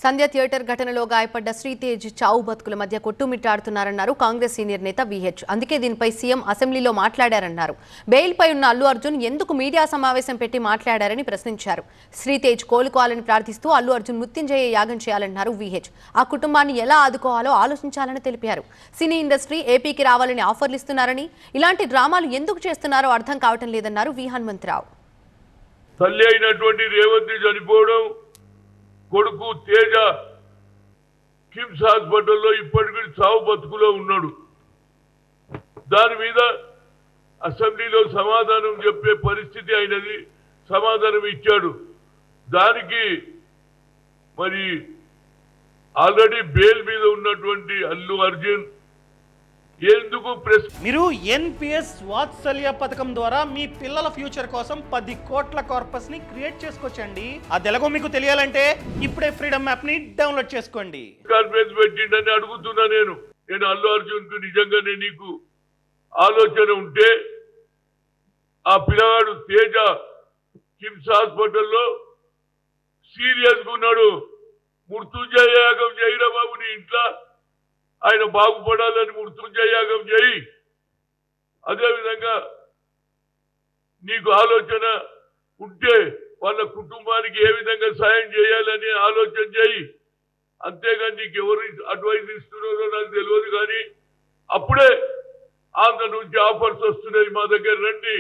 సంధ్య theatre ఘటనలో గాయపడ్డ శ్రీతేజ్ చావు బతుకుల మధ్య కొట్టుమిట్టాడుతున్నారన్నారు కాంగ్రెస్ సీనియర్ నేత విహెచ్. అందుకే దీనిపై సీఎం అసెంబ్లీలో మాట్లాడారన్నారు. బెయిల్పై ఉన్న అల్లు అర్జున్ ఎందుకు మీడియా సమావేశం పెట్టి మాట్లాడారని ప్రశ్నించారు. శ్రీతేజ్ కోలుకోవాలని ప్రార్థిస్తూ అల్లు అర్జున్ మృత్యుంజయ యాగం చేయాలన్నారు విహెచ్. ఆ కుటుంబాన్ని ఎలా ఆదుకోవాలో ఆలోచించాలని తెలిపారు. సినీ ఇండస్ట్రీ ఏపీకి రావాలని ఆఫర్లు ఇస్తున్నారని, ఇలాంటి డ్రామాలు ఎందుకు చేస్తున్నారో అర్థం కావటం లేదన్నారు వి హనుమంతరావు. తల్లి అయినటువంటి రేవంత్ చనిపోవడం, కొడుకు తేజ కిమ్స్ హాస్పిటల్లో ఇప్పటికీ చావు బతుకులో ఉన్నాడు. దాని మీద అసెంబ్లీలో సమాధానం చెప్పే పరిస్థితి అయినది, సమాధానం ఇచ్చాడు. దానికి మరి ఆల్రెడీ బెయిల్ మీద ఉన్నటువంటి అల్లు అర్జున్ ఎందుకు మీరు ఎన్పిఎస్ వాత్సల్య పథకం ద్వారా మీ పిల్లల ఫ్యూచర్ కోసం 10 కోట్ల కార్పస్ ని క్రియేట్ చేసుకోవచ్చండి. అది ఎలాగో మీకు తెలియాలంటే ఇప్పుడే ఫ్రీడమ్ యాప్ ని డౌన్లోడ్ చేసుకోండి. కాన్ఫరెన్స్ పెట్టిండని అడుగుతున్నా నేను అల్లు అర్జున్ కు నిజంగానే నీకు ఆలోచన ఉంటే ఆ పిల్లవాడు తేజ కిమ్స్ హాస్పిటల్లో సీరియస్ గా ఉన్నాడు. మృత్యుంజయ యాగం చేయడం బాబు, నీ ఇంట్లో ఆయన బాగుపడాలని మృత్యుంజయ యాగం చేయి. అదేవిధంగా నీకు ఆలోచన ఉంటే వాళ్ళ కుటుంబానికి ఏ విధంగా సాయం చేయాలని ఆలోచన చేయి. అంతేగాని నీకు ఎవరు అడ్వైజ్ ఇస్తున్నారో నాకు తెలియదు, కానీ అప్పుడే ఆంధ్ర నుంచి ఆఫర్స్ వస్తున్నాయి. మా దగ్గర రండి,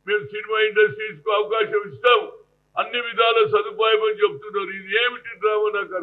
మేము సినిమా ఇండస్ట్రీస్ కు అవకాశం ఇస్తాం, అన్ని విధాల సదుపాయం అని చెప్తున్నారు. ఇది ఏమిటి డ్రామా నాకు